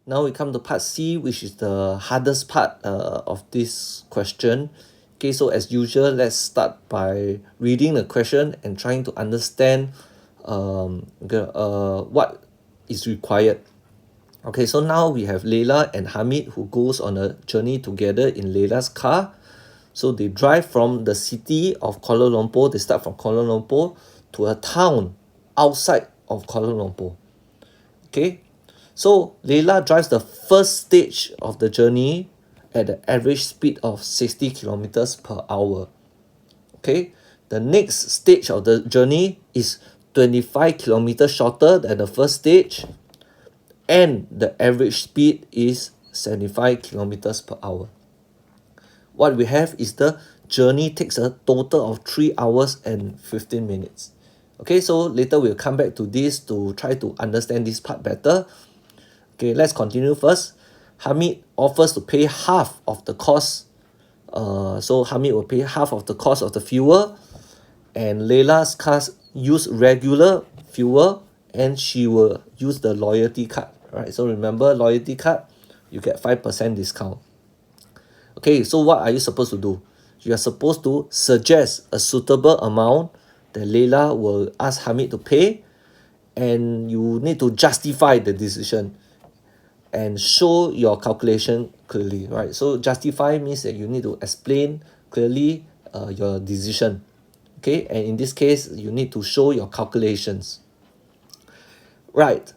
Now we come to part C, which is the hardest part of this question. Okay, so as usual, let's start by reading the question and trying to understand what is required. Okay, so now we have Layla and Hamid who goes on a journey together in Layla's car. So they drive from the city of Kuala Lumpur. They start from Kuala Lumpur to a town outside of Kuala Lumpur. Okay, so Layla drives the first stage of the journey at the average speed of 60 kilometers per hour. Okay, the next stage of the journey is 25 kilometers shorter than the first stage, and the average speed is 75 kilometers per hour. What we have is the journey takes a total of 3 hours and 15 minutes. Okay, so later we'll come back to this to try to understand this part better. Okay, let's continue first. Hamid offers to pay half of the cost. So Hamid will pay half of the cost of the fuel, and Layla's cars use regular fuel, and she will use the loyalty card. Right, so remember loyalty card, you get 5% discount. Okay, so what are you supposed to do? You are supposed to suggest a suitable amount that Layla will ask Hamid to pay, and you need to justify the decision and show your calculation clearly, right? So justify means that you need to explain clearly your decision, okay? And in this case, you need to show your calculations. Right,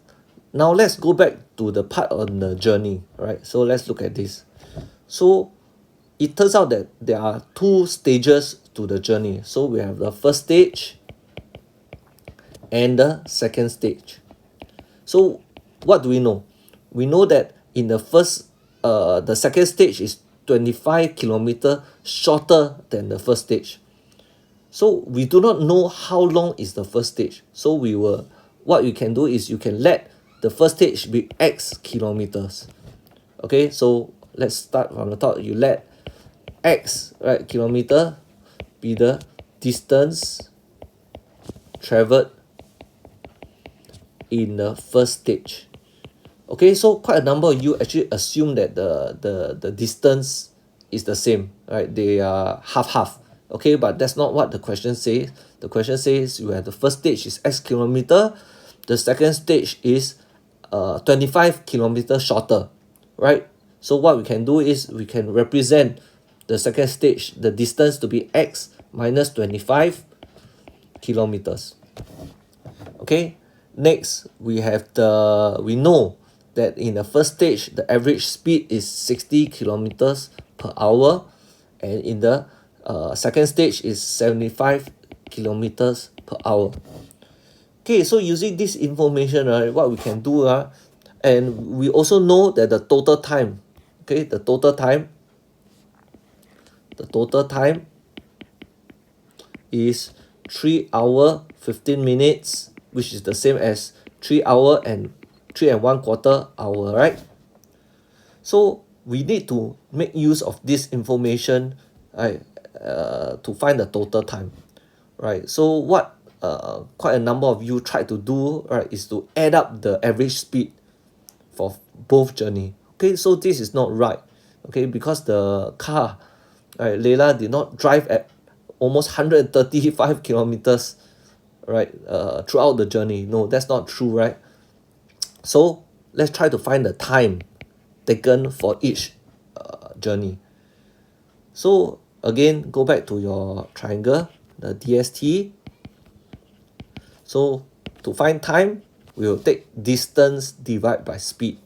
now let's go back to the part on the journey, right? So let's look at this. So it turns out that there are two stages to the journey. So we have the first stage and the second stage. So what do we know? We know that in the second stage is 25 kilometer shorter than the first stage. So we do not know how long is the first stage. So what you can do is you can let the first stage be X kilometers. Okay, so let's start from the top. You let X, right, kilometer be the distance traveled in the first stage. Okay, so quite a number of you actually assume that the distance is the same, right? They are half. Okay, but that's not what the question says. The question says you have the first stage is X kilometer, the second stage is 25 kilometers shorter, right? So what we can do is we can represent the second stage, the distance to be X minus 25 kilometers. Okay, next we know that in the first stage the average speed is 60 kilometers per hour, and in the second stage is 75 kilometers per hour. Okay, so using this information, right, what we can do, and we also know that the total time, okay, the total time is 3 hour 15 minutes, which is the same as 3 hour and 3 1/4 hour, right? So we need to make use of this information, right, to find the total time, right? So what quite a number of you tried to do, right, is to add up the average speed for both journey. Okay, so this is not right, okay, because the car, right, Layla did not drive at almost 135 kilometers, right, throughout the journey. No, that's not true, right? So let's try to find the time taken for each journey. So again, go back to your triangle, the DST. So to find time, we will take distance divided by speed.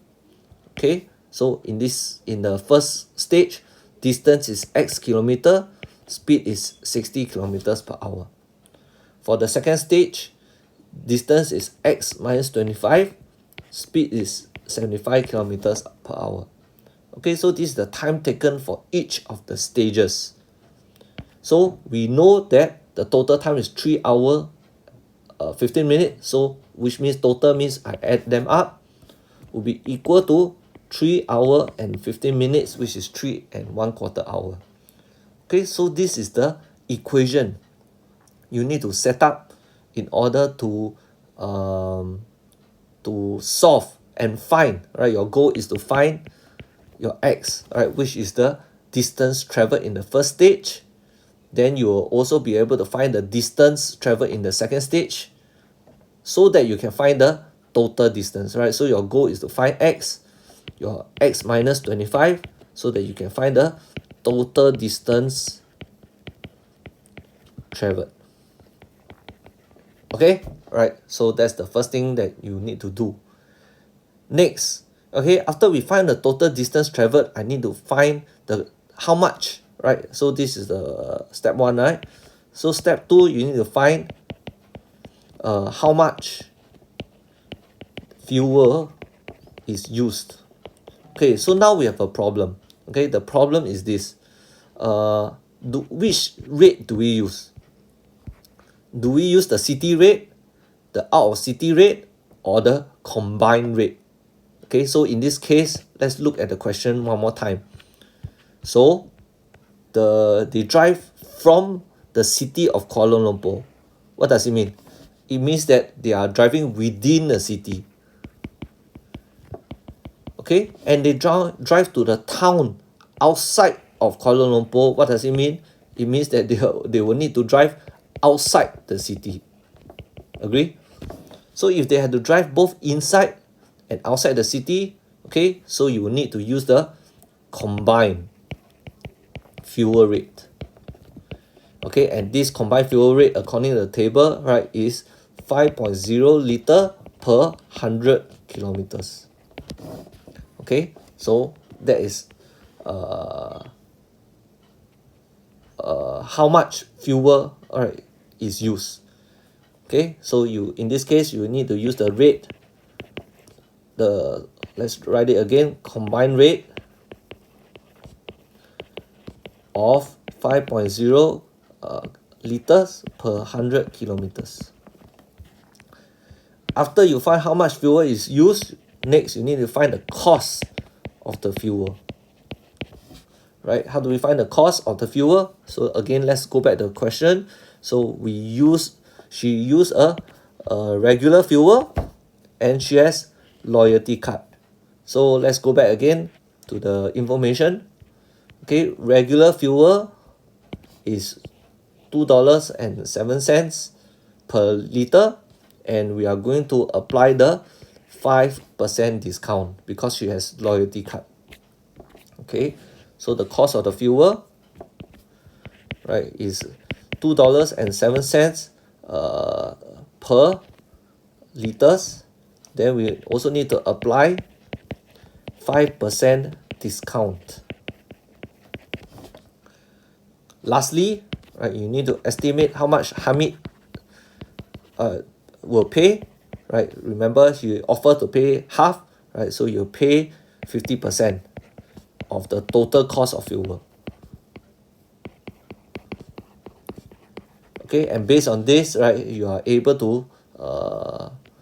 Okay, so in the first stage, distance is X kilometer, speed is 60 kilometers per hour. For the second stage, distance is X minus 25, speed is 75 kilometers per hour. Okay, so this is the time taken for each of the stages. So we know that the total time is 3 hour 15 minutes, so which means total means I add them up will be equal to 3 hour and 15 minutes, which is 3 1/4 hour. Okay, so this is the equation you need to set up in order to solve and find, right? Your goal is to find your x, right, which is the distance traveled in the first stage. Then you will also be able to find the distance traveled in the second stage, so that you can find the total distance, right? So your goal is to find x, your x minus 25, so that you can find the total distance traveled. Okay, right? So that's the first thing that you need to do. Next, okay, after we find the total distance traveled, I need to find the how much, right? So this is the step 1, right? So step 2, you need to find how much fuel is used. Okay, so now we have a problem. Okay, the problem is this. Which rate do we use? Do we use the city rate, the out of city rate, or the combined rate? Okay, so in this case, let's look at the question one more time. So they drive from the city of Kuala Lumpur. What does it mean? It means that they are driving within the city. Okay, and they drive to the town outside of Kuala Lumpur. What does it mean? It means that they will need to drive outside the city. Agree? So if they had to drive both inside and outside the city, okay, so you will need to use the combined fuel rate. Okay, and this combined fuel rate, according to the table, right, is 5.0 liter per 100 kilometers. Okay, so that is how much fuel, alright, is used. Okay, so you, in this case, you need to use the rate, let's write it again, combined rate of 5.0 liters per 100 kilometers. After you find how much fuel is used, next you need to find the cost of the fuel. Right? How do we find the cost of the fuel? So again, let's go back to the question. So she used a regular fuel, and she has loyalty card. So let's go back again to the information. Okay, regular fuel is $2.07 per liter, and we are going to apply the 5% discount because she has loyalty card. Okay, so the cost of the fuel, right, is $2.07 per liters. Then we also need to apply 5% discount. Lastly, right, you need to estimate how much Hamid will pay. Right, remember he offered to pay half, right? So you pay 50% of the total cost of fuel. Okay, and based on this, right, you are able to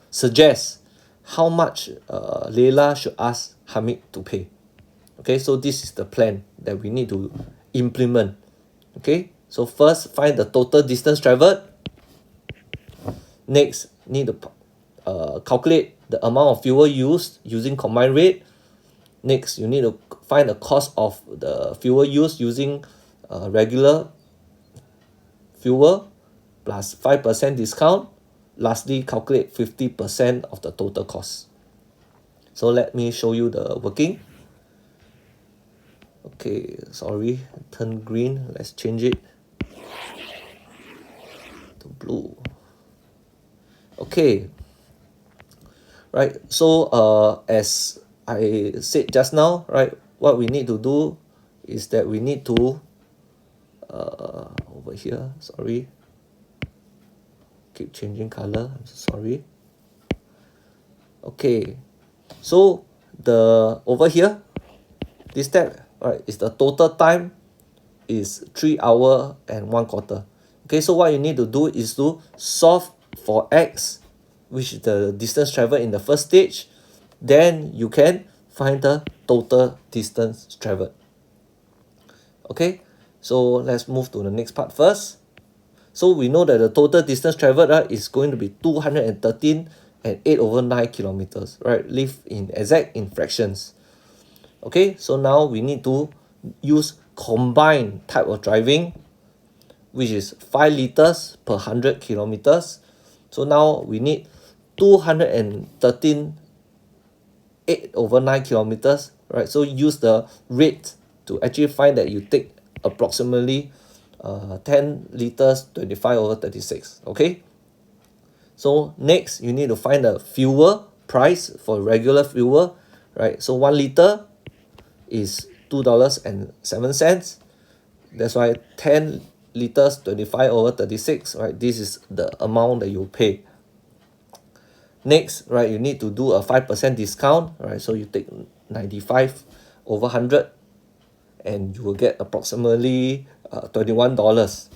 suggest how much Layla should ask Hamid to pay. Okay, so this is the plan that we need to implement. Okay, so first find the total distance traveled. Next, need to calculate the amount of fuel used using combined rate. Next, you need to find the cost of the fuel used using regular fuel plus 5% discount. Lastly, calculate 50% of the total cost. So let me show you the working. Okay, sorry, turn green. Let's change it to blue. Okay, right, so as I said just now, right, what we need to do is that we need to over here, sorry, keep changing color, I'm so sorry. Okay, so the over here, this step, right, is the total time is 3 hours and 1/4. Okay, so what you need to do is to solve for x, which is the distance traveled in the first stage. Then you can find the total distance traveled. Okay, so let's move to the next part first. So we know that the total distance traveled is going to be 213 and 8/9 kilometers, right? Live in exact in fractions. Okay, so now we need to use combined type of driving, which is 5 liters per 100 kilometers. So now we need 213 8/9 kilometers, right? So use the rate to actually find that you take approximately 10 liters 25/36. Okay, so next you need to find the fuel price for regular fuel, right? So 1 liter is $2.07. That's why 10 liters 25/36, right? This is the amount that you pay. Next, right, you need to do a 5% discount, right? So you take 95/100 and you will get approximately $21.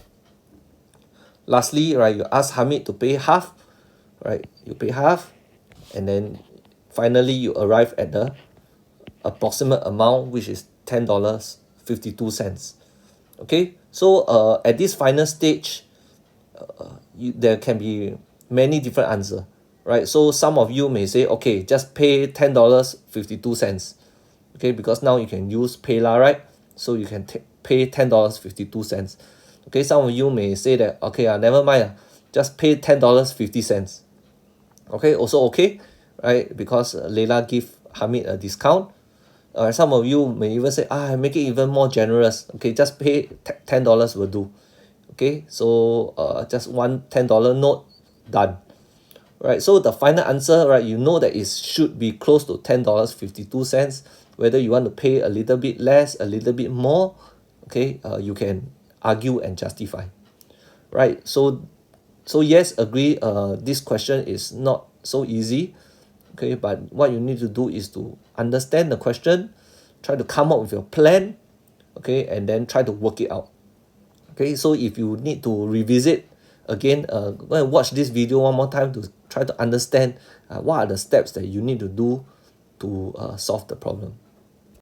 Lastly, right, you ask Hamid to pay half, right? You pay half, and then finally you arrive at the approximate amount, which is $10.52. Okay, so at this final stage, there can be many different answers, right? So some of you may say, okay, just pay $10.52. Okay, because now you can use PayLah, right? So you can pay $10.52. Okay, some of you may say that, okay, never mind, just pay $10.50. Okay, also okay, right? Because Layla give Hamid a discount. Some of you may even say, make it even more generous. Okay, just pay $10 will do. Okay, so just one $10 note, done. Right, so the final answer, right, you know that it should be close to $10.52. Whether you want to pay a little bit less, a little bit more, okay, you can argue and justify, right? So yes, agree, this question is not so easy, okay, but what you need to do is to understand the question, try to come up with your plan, okay, and then try to work it out. Okay, so if you need to revisit again, go and watch this video one more time to try to understand what are the steps that you need to do to solve the problem.